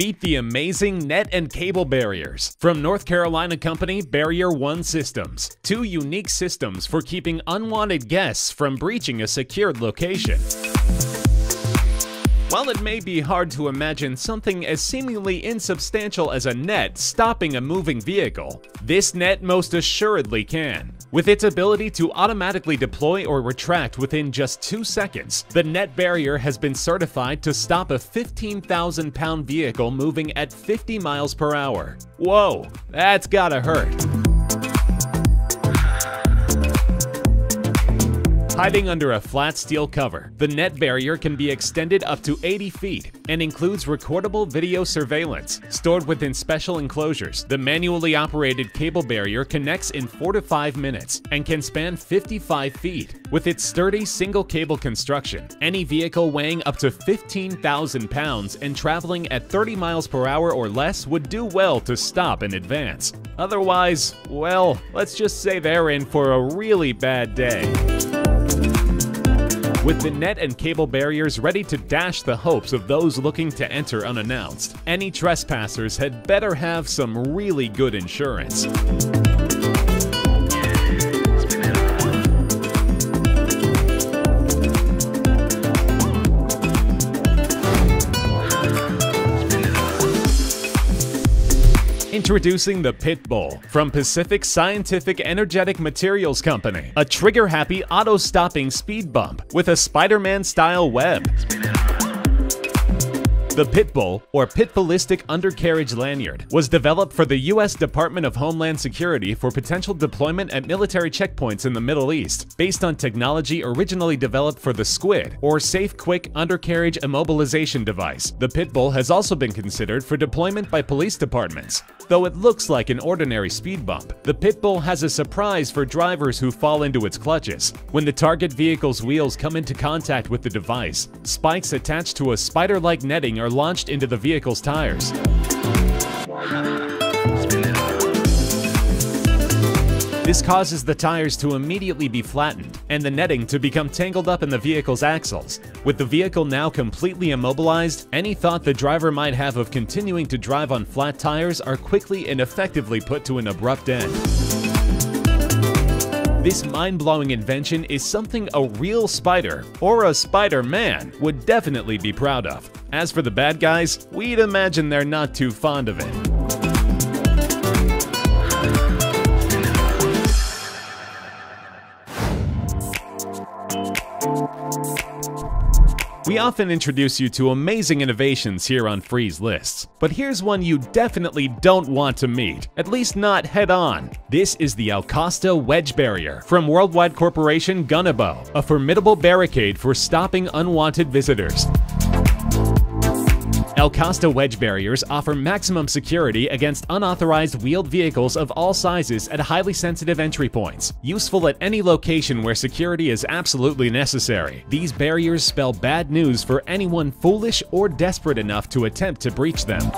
Meet the amazing net and cable barriers from North Carolina company Barrier One Systems. Two unique systems for keeping unwanted guests from breaching a secured location. While it may be hard to imagine something as seemingly insubstantial as a net stopping a moving vehicle, this net most assuredly can. With its ability to automatically deploy or retract within just 2 seconds, the net barrier has been certified to stop a 15,000-pound vehicle moving at 50 miles per hour. Whoa, that's gotta hurt. Hiding under a flat steel cover, the net barrier can be extended up to 80 feet and includes recordable video surveillance stored within special enclosures. The manually operated cable barrier connects in 4 to 5 minutes and can span 55 feet. With its sturdy single cable construction, any vehicle weighing up to 15,000 pounds and traveling at 30 miles per hour or less would do well to stop in advance. Otherwise, well, let's just say they're in for a really bad day. With the net and cable barriers ready to dash the hopes of those looking to enter unannounced, any trespassers had better have some really good insurance. Introducing the Pit Bull from Pacific Scientific Energetic Materials Company, a trigger-happy auto-stopping speed bump with a Spider-Man-style web. The Pit Bull, or Pit Ballistic Undercarriage Lanyard, was developed for the U.S. Department of Homeland Security for potential deployment at military checkpoints in the Middle East, based on technology originally developed for the SQUID, or Safe Quick Undercarriage Immobilization Device. The Pit Bull has also been considered for deployment by police departments. Though it looks like an ordinary speed bump, the Pit Bull has a surprise for drivers who fall into its clutches. When the target vehicle's wheels come into contact with the device, spikes attached to a spider-like netting are launched into the vehicle's tires. This causes the tires to immediately be flattened and the netting to become tangled up in the vehicle's axles. With the vehicle now completely immobilized, any thought the driver might have of continuing to drive on flat tires are quickly and effectively put to an abrupt end. This mind-blowing invention is something a real spider, or a Spider-Man, would definitely be proud of. As for the bad guys, we'd imagine they're not too fond of it. We often introduce you to amazing innovations here on Free's Lists, but here's one you definitely don't want to meet, at least not head-on. This is the Alcosta Wedge Barrier from worldwide corporation Gunnebo, a formidable barricade for stopping unwanted visitors. Alcosta wedge barriers offer maximum security against unauthorized wheeled vehicles of all sizes at highly sensitive entry points. Useful at any location where security is absolutely necessary, these barriers spell bad news for anyone foolish or desperate enough to attempt to breach them.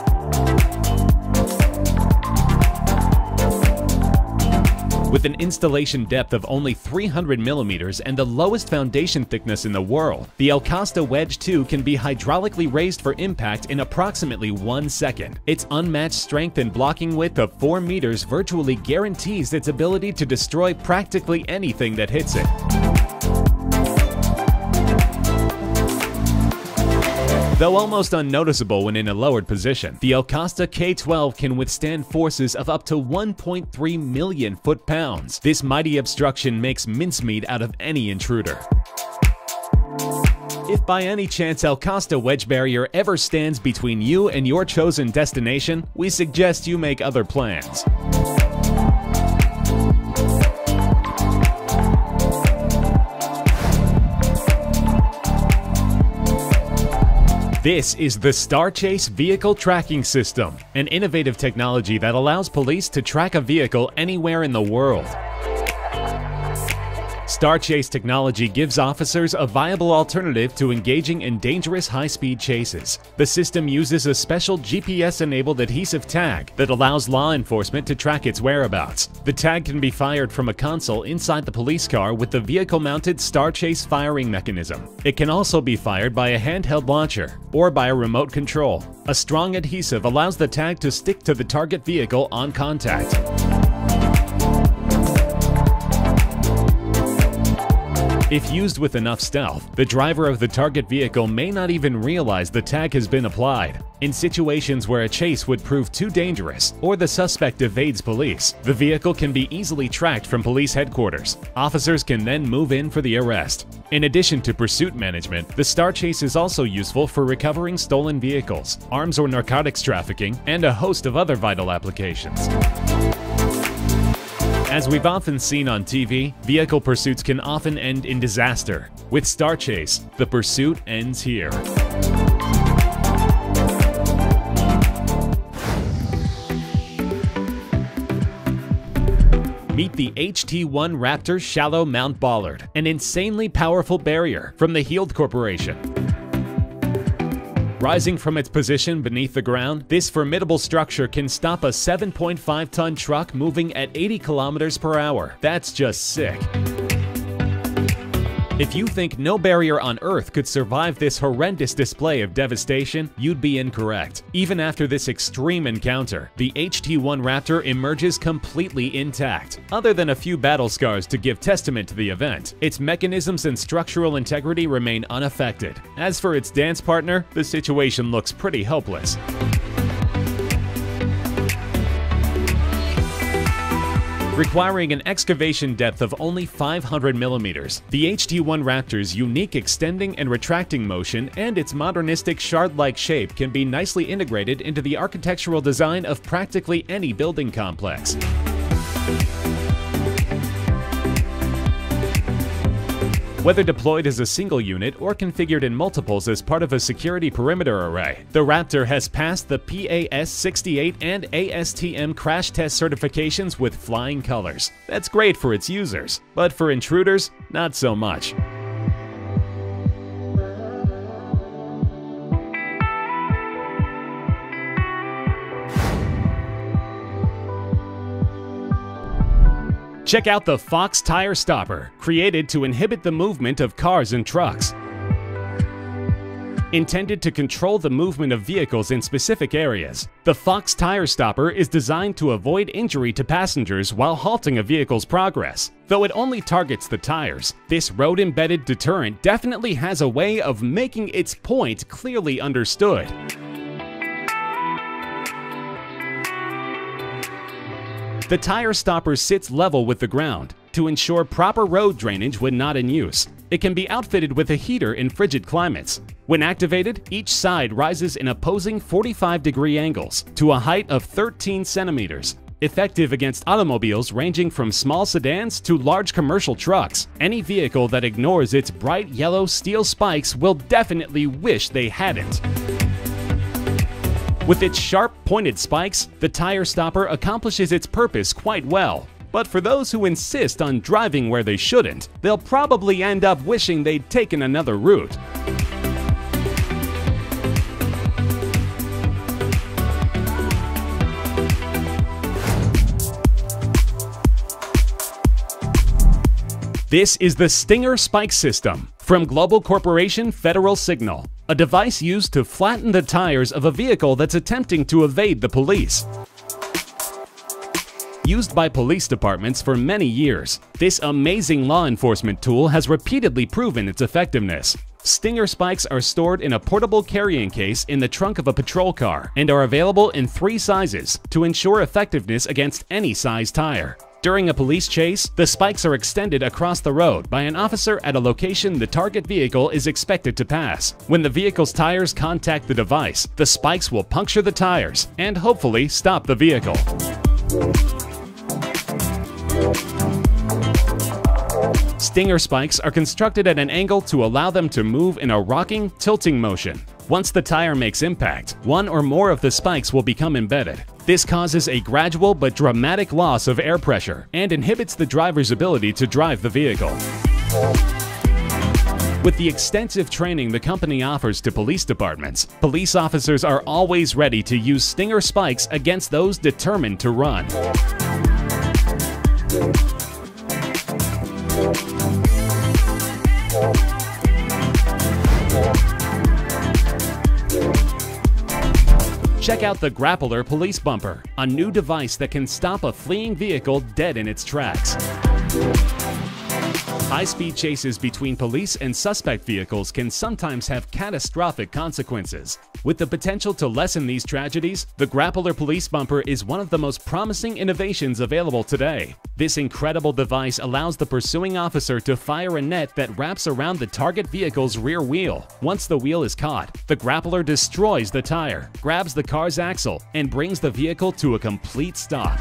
With an installation depth of only 300 millimeters and the lowest foundation thickness in the world, the Alcosta Wedge 2 can be hydraulically raised for impact in approximately 1 second. Its unmatched strength and blocking width of 4 meters virtually guarantees its ability to destroy practically anything that hits it. Though almost unnoticeable when in a lowered position, the Alcosta K12 can withstand forces of up to 1.3 million foot-pounds. This mighty obstruction makes mincemeat out of any intruder. If by any chance Alcosta Wedge Barrier ever stands between you and your chosen destination, we suggest you make other plans. This is the StarChase Vehicle Tracking System, an innovative technology that allows police to track a vehicle anywhere in the world. Star Chase technology gives officers a viable alternative to engaging in dangerous high-speed chases. The system uses a special GPS-enabled adhesive tag that allows law enforcement to track its whereabouts. The tag can be fired from a console inside the police car with the vehicle-mounted Star Chase firing mechanism. It can also be fired by a handheld launcher or by a remote control. A strong adhesive allows the tag to stick to the target vehicle on contact. If used with enough stealth, the driver of the target vehicle may not even realize the tag has been applied. In situations where a chase would prove too dangerous or the suspect evades police, the vehicle can be easily tracked from police headquarters. Officers can then move in for the arrest. In addition to pursuit management, the Star Chase is also useful for recovering stolen vehicles, arms or narcotics trafficking, and a host of other vital applications. As we've often seen on TV, vehicle pursuits can often end in disaster. With Star Chase, the pursuit ends here. Meet the HT-1 Raptor Shallow Mount Bollard, an insanely powerful barrier from the Heald Corporation. Rising from its position beneath the ground, this formidable structure can stop a 7.5-ton truck moving at 80 kilometers per hour. That's just sick. If you think no barrier on Earth could survive this horrendous display of devastation, you'd be incorrect. Even after this extreme encounter, the HT-1 Raptor emerges completely intact. Other than a few battle scars to give testament to the event, its mechanisms and structural integrity remain unaffected. As for its dance partner, the situation looks pretty hopeless. Requiring an excavation depth of only 500 millimeters, the HT-1 Raptor's unique extending and retracting motion and its modernistic shard-like shape can be nicely integrated into the architectural design of practically any building complex. Whether deployed as a single unit or configured in multiples as part of a security perimeter array, the Raptor has passed the PAS-68 and ASTM crash test certifications with flying colors. That's great for its users, but for intruders, not so much. Check out the Fox Tire Stopper, created to inhibit the movement of cars and trucks. Intended to control the movement of vehicles in specific areas, the Fox Tire Stopper is designed to avoid injury to passengers while halting a vehicle's progress. Though it only targets the tires, this road-embedded deterrent definitely has a way of making its point clearly understood. The tire stopper sits level with the ground to ensure proper road drainage when not in use. It can be outfitted with a heater in frigid climates. When activated, each side rises in opposing 45-degree angles to a height of 13 centimeters. Effective against automobiles ranging from small sedans to large commercial trucks. Any vehicle that ignores its bright yellow steel spikes will definitely wish they hadn't. With its sharp, pointed spikes, the tire stopper accomplishes its purpose quite well. But for those who insist on driving where they shouldn't, they'll probably end up wishing they'd taken another route. This is the Stinger Spike System from Global Corporation Federal Signal, a device used to flatten the tires of a vehicle that's attempting to evade the police. Used by police departments for many years, this amazing law enforcement tool has repeatedly proven its effectiveness. Stinger spikes are stored in a portable carrying case in the trunk of a patrol car and are available in 3 sizes to ensure effectiveness against any size tire. During a police chase, the spikes are extended across the road by an officer at a location the target vehicle is expected to pass. When the vehicle's tires contact the device, the spikes will puncture the tires and hopefully stop the vehicle. Stinger spikes are constructed at an angle to allow them to move in a rocking, tilting motion. Once the tire makes impact, one or more of the spikes will become embedded. This causes a gradual but dramatic loss of air pressure and inhibits the driver's ability to drive the vehicle. With the extensive training the company offers to police departments, police officers are always ready to use stinger spikes against those determined to run. Check out the Grappler Police Bumper, a new device that can stop a fleeing vehicle dead in its tracks. High-speed chases between police and suspect vehicles can sometimes have catastrophic consequences. With the potential to lessen these tragedies, the Grappler Police Bumper is one of the most promising innovations available today. This incredible device allows the pursuing officer to fire a net that wraps around the target vehicle's rear wheel. Once the wheel is caught, the grappler destroys the tire, grabs the car's axle, and brings the vehicle to a complete stop.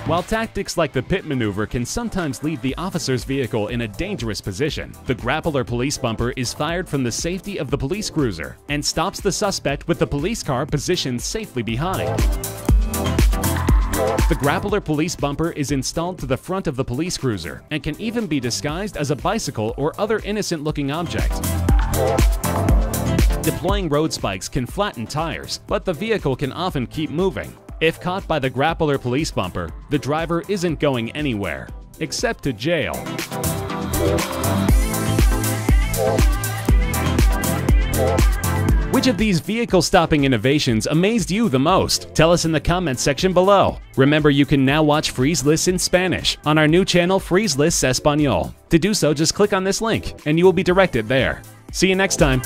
While tactics like the pit maneuver can sometimes leave the officer's vehicle in a dangerous position, the Grappler Police Bumper is fired from the safety of the police cruiser and stops the suspect with the police car positioned safely behind. The Grappler Police Bumper is installed to the front of the police cruiser and can even be disguised as a bicycle or other innocent-looking object. Deploying road spikes can flatten tires, but the vehicle can often keep moving. If caught by the Grappler Police Bumper, the driver isn't going anywhere, except to jail. Which of these vehicle-stopping innovations amazed you the most? Tell us in the comments section below. Remember, you can now watch Freeze Lists in Spanish on our new channel Freeze Lists Español. To do so, just click on this link, and you will be directed there. See you next time!